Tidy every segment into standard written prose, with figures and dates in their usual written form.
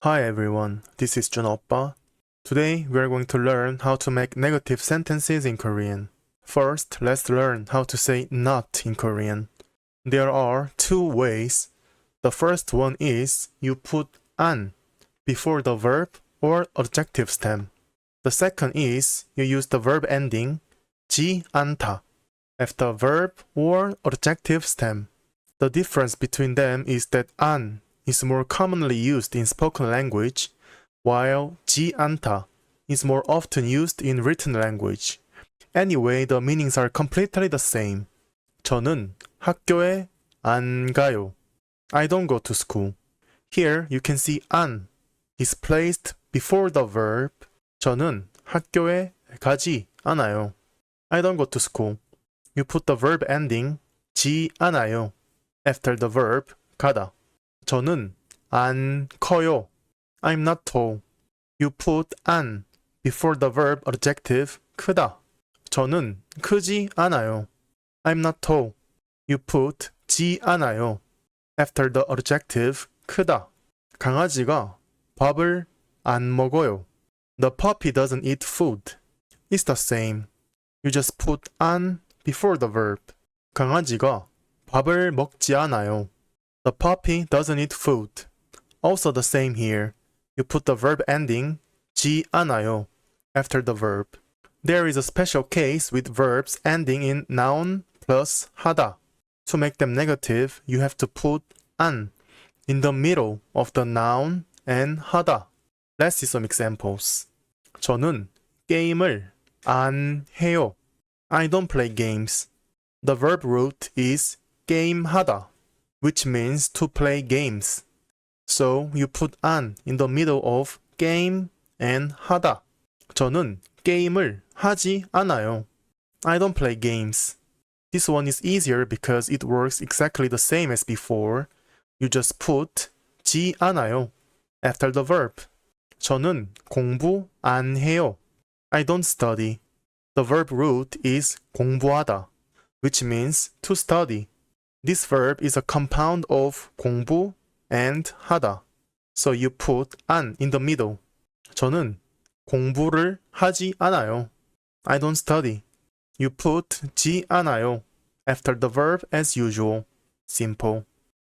Hi everyone, this is JJUNA OPPA. Today we are going to learn how to make negative sentences in Korean. First, let's learn how to say not in Korean. There are two ways. The first one is you put an before the verb or adjective stem. The second is you use the verb ending 지 않다 after verb or adjective stem. The difference between them is that an is more commonly used in spoken language, while 지 않다 is more often used in written language. Anyway, the meanings are completely the same. 저는 학교에 안 가요. I don't go to school. Here you can see 안 is placed before the verb. 저는 학교에 가지 않아요. I don't go to school. You put the verb ending 지 않아요 after the verb 가다. 저는 안 커요. I'm not tall. You put 안 before the verb adjective 크다. 저는 크지 않아요. I'm not tall. You put 지 않아요 after the adjective 크다. 강아지가 밥을 안 먹어요. The puppy doesn't eat food. It's the same. You just put 안 before the verb. 강아지가 밥을 먹지 않아요. The puppy doesn't eat food. Also the same here. You put the verb ending 지 않아요 after the verb. There is a special case with verbs ending in noun plus 하다. To make them negative, you have to put 안 in the middle of the noun and 하다. Let's see some examples. 저는 게임을 안 해요. I don't play games. The verb root is 게임하다, which means to play games. So you put 안 in the middle of game and 하다. 저는 게임을 하지 않아요. I don't play games. This one is easier because it works exactly the same as before. You just put 지 않아요 after the verb. 저는 공부 안 해요. I don't study. The verb root is 공부하다, which means to study. This verb is a compound of 공부 and 하다. So you put 안 in the middle. 저는 공부를 하지 않아요. I don't study. You put 지 않아요 after the verb as usual. Simple.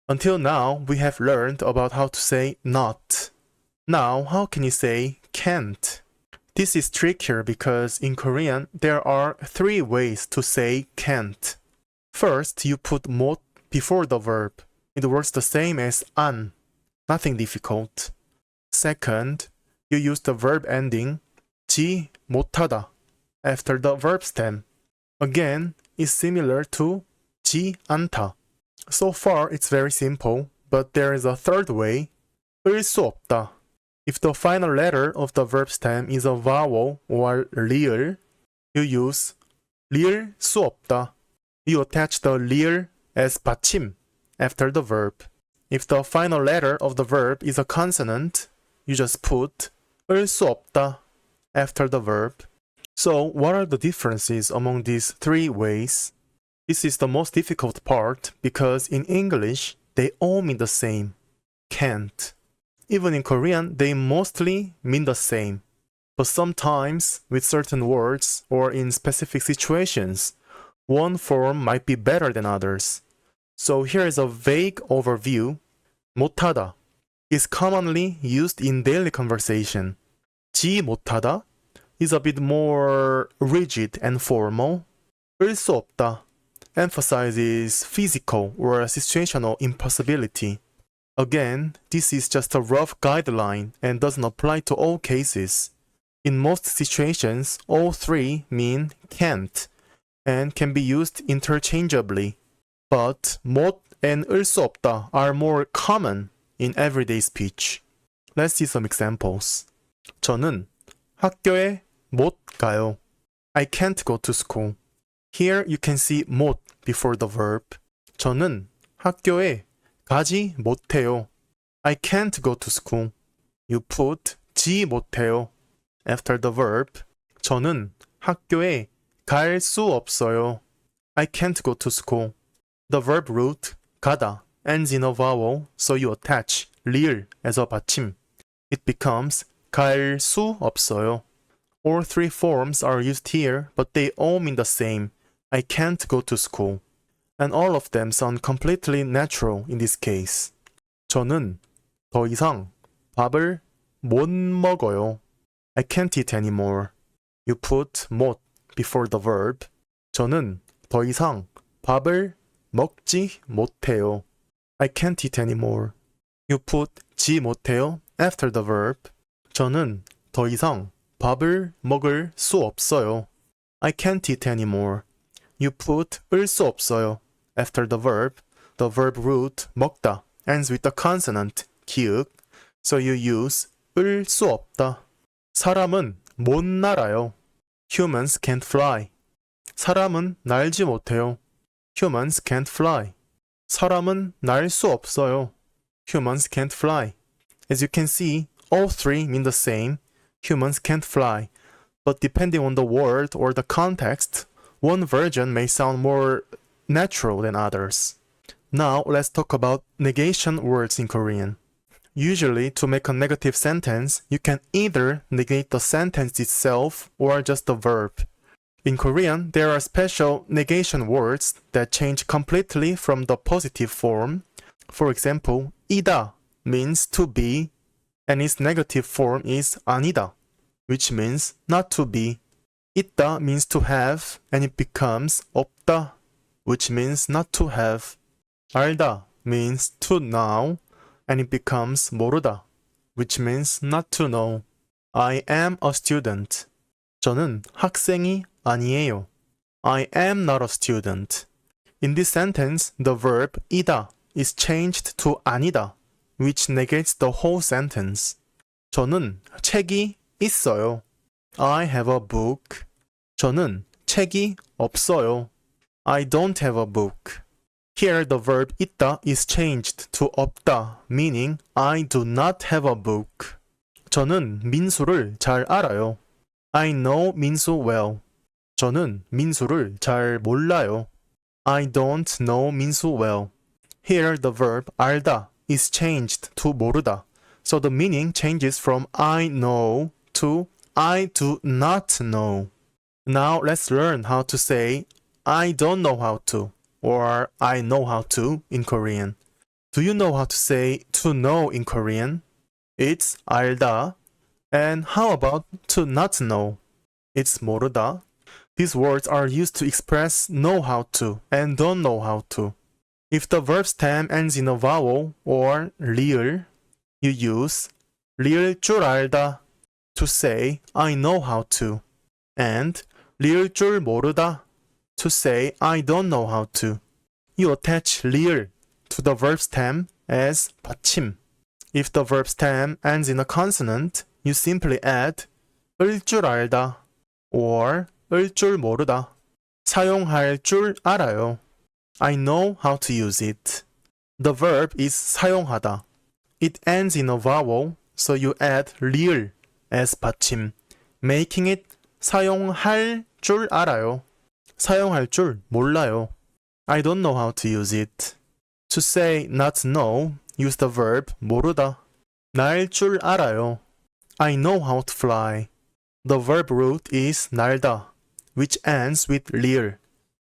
Until now, we have learned about how to say not. Now, how can you say can't? This is trickier because in Korean, there are three ways to say can't. First, you put 못 before the verb. It works the same as 안. Nothing difficult. Second, you use the verb ending 지 못하다 after the verb stem. Again, it's similar to 지 않다. So far, it's very simple, but there is a third way. 을 수 없다. If the final letter of the verb stem is a vowel or 리을, you use 리을 수 없다. You attach the 리을 as 받침 after the verb. If the final letter of the verb is a consonant, you just put 을 수 없다 after the verb. So, what are the differences among these three ways? This is the most difficult part because in English, they all mean the same. Can't. Even in Korean, they mostly mean the same. But sometimes, with certain words or in specific situations, one form might be better than others. So here is a vague overview. 못하다 is commonly used in daily conversation. 지 못하다 is a bit more rigid and formal. 을 수 없다 emphasizes physical or situational impossibility. Again, this is just a rough guideline and doesn't apply to all cases. In most situations, all three mean can't and can be used interchangeably. But 못 and 을 수 없다 are more common in everyday speech. Let's see some examples. 저는 학교에 못 가요. I can't go to school. Here you can see 못 before the verb. 저는 학교에 가지 못해요. I can't go to school. You put 지 못해요 after the verb. 저는 학교에 갈 수 없어요. I can't go to school. The verb root 가다 ends in a vowel, so you attach 리을 as a 받침. it becomes 갈 수 없어요. All three forms are used here, but they all mean the same. I can't go to school. And all of them sound completely natural in this case. 저는 더 이상 밥을 못 먹어요. I can't eat anymore. You put 못 before the verb. 저는 더 이상 밥을 먹지 못해요. I can't eat anymore. You put 지 못해요 after the verb. 저는 더 이상 밥을 먹을 수 없어요. I can't eat anymore. You put 을 수 없어요 after the verb. The verb root 먹다 ends with the consonant 기읍. So you use 을 수 없다. 사람은 못 날아요. Humans can't fly. 사람은 날지 못해요. Humans can't fly. 사람은 날 수 없어요. Humans can't fly. As you can see, all three mean the same. Humans can't fly. But depending on the word or the context, one version may sound more natural than others. Now let's talk about negation words in Korean. Usually, to make a negative sentence, you can either negate the sentence itself or just the verb. In Korean, there are special negation words that change completely from the positive form. For example, 이다 means to be, and its negative form is 아니다, which means not to be. 있다 means to have, and it becomes 없다, which means not to have. 알다 means to know, and it becomes 모르다, which means not to know. I am a student. 저는 학생이 아니에요. I am not a student. In this sentence, the verb 이다 is changed to 아니다, which negates the whole sentence. 저는 책이 있어요. I have a book. 저는 책이 없어요. I don't have a book. Here the verb 있다 is changed to 없다, meaning I do not have a book. 저는 민수를 잘 알아요. I know 민수 well. 저는 민수를 잘 몰라요. I don't know 민수 well. Here the verb 알다 is changed to 모르다. So the meaning changes from I know to I do not know. Now let's learn how to say I don't know how to or I know how to in Korean. Do you know how to say to know in Korean? It's 알다. And how about to not know? It's 모르다. These words are used to express know how to and don't know how to. If the verb stem ends in a vowel or 리을, you use 리을 줄 알다 to say I know how to, and 리을 줄 모르다 to say I don't know how to. You attach 리을 to the verb stem as 받침. If the verb stem ends in a consonant, you simply add 을 줄 알다 or 을 줄 모르다. 사용할 줄 알아요. I know how to use it. The verb is 사용하다. It ends in a vowel, so you add 리을 as 받침, making it 사용할 줄 알아요. 사용할 줄 몰라요. I don't know how to use it. To say not know, use the verb 모르다. 날 줄 알아요. I know how to fly. The verb root is 날다, which ends with 리을.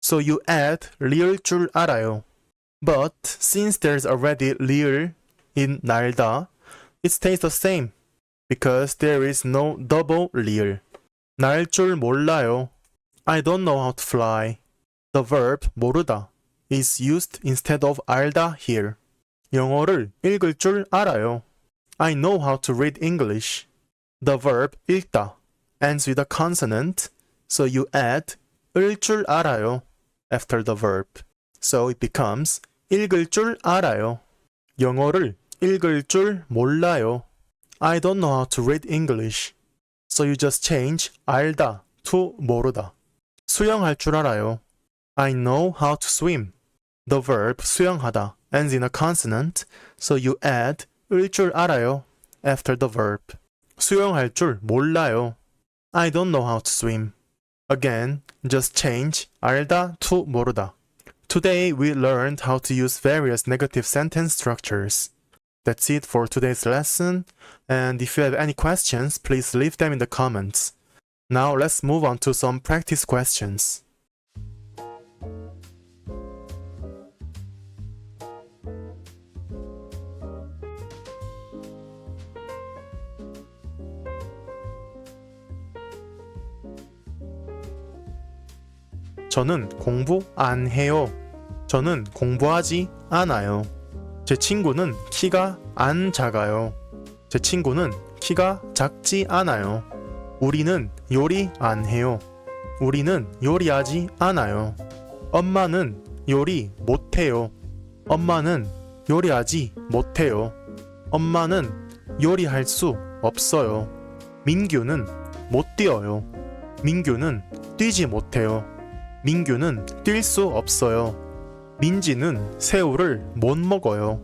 So you add 리을 줄 알아요. But since there's already 리을 in 날다, it stays the same because there is no double 리을. 날 줄 몰라요. I don't know how to fly. The verb 모르다 is used instead of 알다 here. 영어를 읽을 줄 알아요. I know how to read English. The verb 읽다 ends with a consonant, so you add 을 줄 알아요 after the verb. So it becomes 읽을 줄 알아요. 영어를 읽을 줄 몰라요. I don't know how to read English. So you just change 알다 to 모르다. 수영할 줄 알아요. I know how to swim. The verb 수영하다 ends in a consonant, so you add 을 줄 알아요 after the verb. 수영할 줄 몰라요. I don't know how to swim. Again, just change 알다 to 모르다. Today we learned how to use various negative sentence structures. That's it for today's lesson. And if you have any questions, please leave them in the comments. Now let's move on to some practice questions. 저는 공부 안 해요. 저는 공부하지 않아요. 제 친구는 키가 안 작아요. 제 친구는 키가 작지 않아요. 우리는 요리 안 해요. 우리는 요리하지 않아요. 엄마는 요리 못해요. 엄마는 요리하지 못해요. 엄마는 요리할 수 없어요. 민규는 못 뛰어요. 민규는 뛰지 못해요. 민규는 뛸 수 없어요. 민지는 새우를 못 먹어요.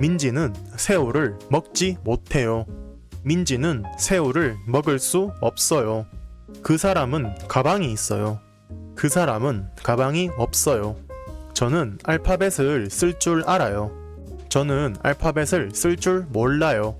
민지는 새우를 먹지 못해요. 민지는 새우를 먹을 수 없어요. 그 사람은 가방이 있어요. 그 사람은 가방이 없어요. 저는 알파벳을 쓸 줄 알아요. 저는 알파벳을 쓸 줄 몰라요.